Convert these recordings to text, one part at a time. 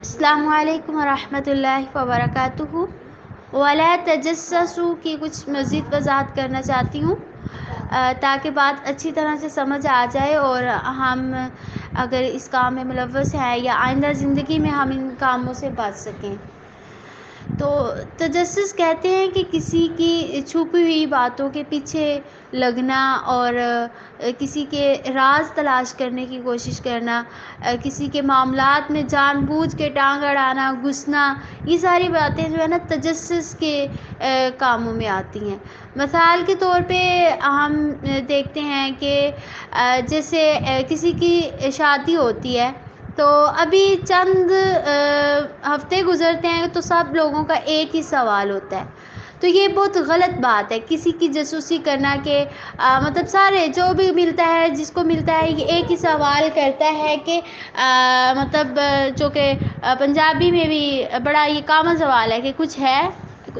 السلام علیکم ورحمۃ اللہ وبرکاتہ۔ ولا تجسسوا کی کچھ مزید وضاحت کرنا چاہتی ہوں تاکہ بات اچھی طرح سے سمجھ آ جائے اور ہم اگر اس کام میں ملوث ہیں یا آئندہ زندگی میں ہم ان کاموں سے بچ سکیں۔ تو تجسس کہتے ہیں کہ کسی کی چھپی ہوئی باتوں کے پیچھے لگنا اور کسی کے راز تلاش کرنے کی کوشش کرنا، کسی کے معاملات میں جان بوجھ کے ٹانگ اڑانا، گھسنا، یہ ساری باتیں جو ہے نا تجسس کے کاموں میں آتی ہیں۔ مثال کے طور پہ ہم دیکھتے ہیں کہ جیسے کسی کی شادی ہوتی ہے تو ابھی چند ہفتے گزرتے ہیں تو سب لوگوں کا ایک ہی سوال ہوتا ہے۔ تو یہ بہت غلط بات ہے کسی کی جاسوسی کرنا کہ مطلب سارے جو بھی ملتا ہے جس کو ملتا ہے یہ ایک ہی سوال کرتا ہے کہ مطلب جو کہ پنجابی میں بھی بڑا یہ کامن سوال ہے کہ کچھ ہے،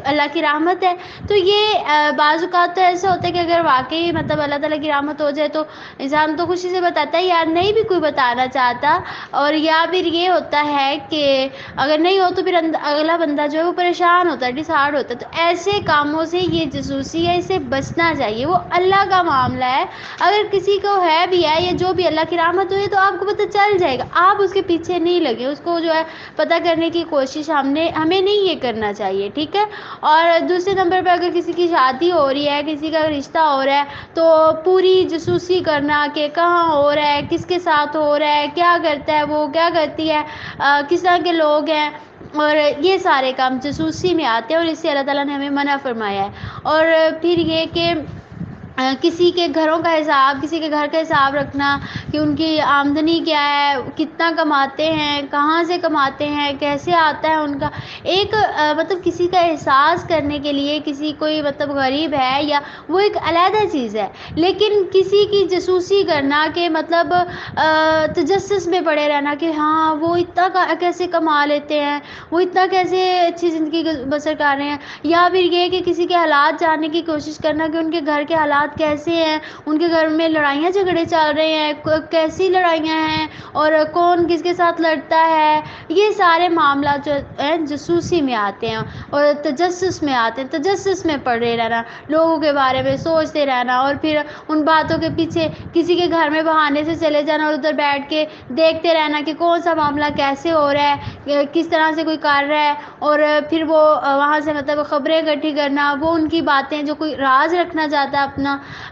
اللہ کی رحمت ہے۔ تو یہ بعض اوقات تو ایسا ہوتا ہے کہ اگر واقعی مطلب اللہ تعالیٰ کی رحمت ہو جائے تو انسان تو خوشی سے بتاتا ہے، یار نہیں بھی کوئی بتانا چاہتا، اور یا پھر یہ ہوتا ہے کہ اگر نہیں ہو تو پھر اگلا بندہ جو ہے وہ پریشان ہوتا ہے، ڈسہارڈ ہوتا ہے۔ تو ایسے کاموں سے یہ جاسوسی ہے، اسے بچنا چاہیے، وہ اللہ کا معاملہ ہے۔ اگر کسی کو ہے بھی ہے یا جو بھی اللہ کی رحمت ہوئی تو آپ کو پتہ چل جائے گا، آپ اس کے پیچھے نہیں لگے، اس کو جو ہے پتہ کرنے کی کوشش ہمیں نہیں یہ کرنا چاہیے، ٹھیک ہے۔ اور دوسرے نمبر پہ اگر کسی کی شادی ہو رہی ہے، کسی کا رشتہ ہو رہا ہے تو پوری جاسوسی کرنا کہ کہاں ہو رہا ہے، کس کے ساتھ ہو رہا ہے، کیا کرتا ہے وہ، کیا کرتی ہے، کس طرح کے لوگ ہیں، اور یہ سارے کام جاسوسی میں آتے ہیں اور اس سے اللہ تعالیٰ نے ہمیں منع فرمایا ہے۔ اور پھر یہ کہ کسی کے گھروں کا حساب، کسی کے گھر کا حساب رکھنا کہ ان کی آمدنی کیا ہے، کتنا کماتے ہیں، کہاں سے کماتے ہیں، کیسے آتا ہے ان کا ایک مطلب کسی کا احساس کرنے کے لیے کسی کوئی مطلب غریب ہے یا وہ ایک علیحدہ چیز ہے، لیکن کسی کی جاسوسی کرنا کہ مطلب تجسس میں پڑے رہنا کہ ہاں وہ اتنا کیسے کما لیتے ہیں، وہ اتنا کیسے اچھی زندگی بسر کر رہے ہیں، یا پھر یہ کہ کسی کے حالات جاننے کی کوشش کرنا کہ ان کے گھر کے حالات کیسے ہیں، ان کے گھر میں لڑائیاں جھگڑے چل رہے ہیں، کیسی لڑائیاں ہیں اور کون کس کے ساتھ لڑتا ہے، یہ سارے معاملات جو ہیں جاسوسی میں آتے ہیں اور تجسس میں آتے ہیں۔ تجسس میں پڑے رہنا، لوگوں کے بارے میں سوچتے رہنا اور پھر ان باتوں کے پیچھے کسی کے گھر میں بہانے سے چلے جانا اور ادھر بیٹھ کے دیکھتے رہنا کہ کون سا معاملہ کیسے ہو رہا ہے، کس طرح سے کوئی کر رہا ہے، اور پھر وہ وہاں سے مطلب خبریں اکٹھی کرنا، وہ ان کی باتیں جو کوئی راز رکھنا چاہتا ہے اپنا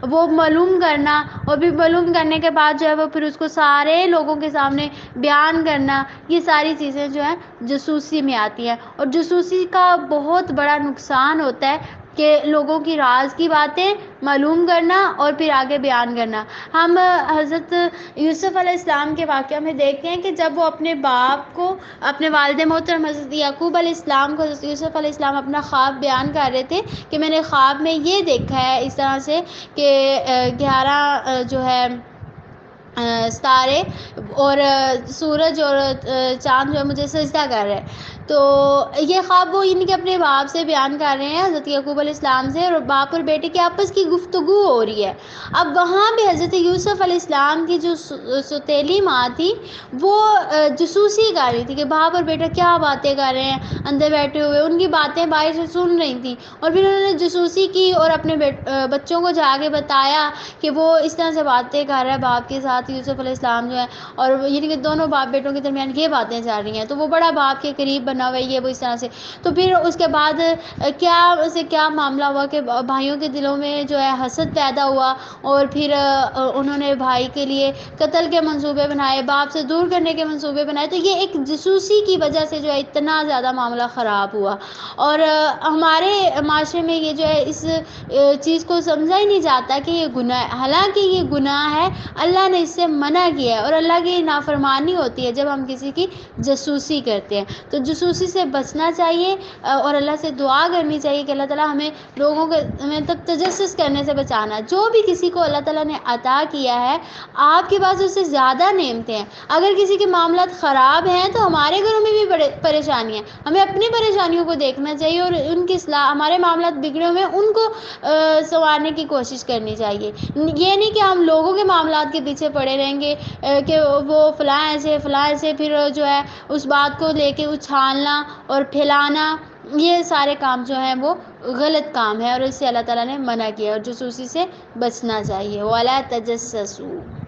وہ معلوم کرنا، اور پھر معلوم کرنے کے بعد جو ہے وہ پھر اس کو سارے لوگوں کے سامنے بیان کرنا، یہ ساری چیزیں جو ہیں جاسوسی میں آتی ہیں۔ اور جاسوسی کا بہت بڑا نقصان ہوتا ہے کہ لوگوں کی راز کی باتیں معلوم کرنا اور پھر آگے بیان کرنا۔ ہم حضرت یوسف علیہ السلام کے واقعہ میں دیکھتے ہیں کہ جب وہ اپنے باپ کو، اپنے والد محترم حضرت یعقوب علیہ السلام کو حضرت یوسف علیہ السلام اپنا خواب بیان کر رہے تھے کہ میں نے خواب میں یہ دیکھا ہے اس طرح سے کہ 11 جو ہے ستارے اور سورج اور چاند جو ہے مجھے سجدہ کر رہے ہیں۔ تو یہ خواب وہ ان کے اپنے باپ سے بیان کر رہے ہیں، حضرت یعقوب علیہ السلام سے، اور باپ اور بیٹے کی آپس کی گفتگو ہو رہی ہے۔ اب وہاں بھی حضرت یوسف علیہ السلام کی جو سوتیلی ماں تھی وہ جاسوسی کر رہی تھی کہ باپ اور بیٹا کیا باتیں کر رہے ہیں، اندر بیٹھے ہوئے ان کی باتیں باہر سے سن رہی تھیں، اور پھر انہوں نے جاسوسی کی اور اپنے بچوں کو جا کے بتایا کہ وہ اس طرح سے باتیں کر رہا ہے باپ کے ساتھ یوسف علیہ السلام جو ہے، اور یعنی کہ دونوں باپ بیٹوں کے درمیان یہ باتیں چل رہی ہیں، تو وہ بڑا باپ کے قریب بنا ہوا ہے یہ وہ اس طرح سے۔ تو پھر اس کے بعد کیا معاملہ ہوا کہ بھائیوں کے دلوں میں جو ہے حسد پیدا ہوا، اور پھر انہوں نے بھائی کے لیے قتل کے منصوبے بنائے، باپ سے دور کرنے کے منصوبے بنائے۔ تو یہ ایک جاسوسی کی وجہ سے جو ہے اتنا زیادہ معاملہ خراب ہوا، اور ہمارے معاشرے میں یہ جو ہے اس چیز کو سمجھا ہی نہیں جاتا کہ یہ گناہ ہے، حالانکہ یہ گناہ ہے، اللہ نے اس سے منع کیا ہے، اور اللہ کی نافرمانی ہوتی ہے جب ہم کسی کی جاسوسی کرتے ہیں۔ تو جاسوسی جاسوسی سے بچنا چاہیے اور اللہ سے دعا کرنی چاہیے کہ اللہ تعالیٰ ہمیں لوگوں کے مطلب تجسس کرنے سے بچانا. جو بھی کسی کو اللہ تعالیٰ نے عطا کیا ہے آپ کے پاس اس سے زیادہ نعمتیں ہیں. اگر کسی کے معاملات خراب ہیں تو ہمارے گھروں میں بھی بڑے پریشانی ہیں. ہمیں اپنی پریشانیوں کو دیکھنا چاہیے اور ان کی اصلاح. ہمارے معاملات بگڑے ہوئے ہیں ان کو سنوارنے کی کوشش کرنی چاہیے. یہ نہیں کہ ہم لوگوں کے معاملات کے پیچھے پڑے رہیں گے کہ وہ فلاں ایسے پھر جو ہے اس بات کو لے کے اچھالنا اور پھیلانا. یہ سارے کام جو ہیں وہ غلط کام ہے اور اس سے اللہ تعالیٰ نے منع کیا اور جاسوسی سے بچنا چاہیے. وَلَا تَجَسَّسُوا.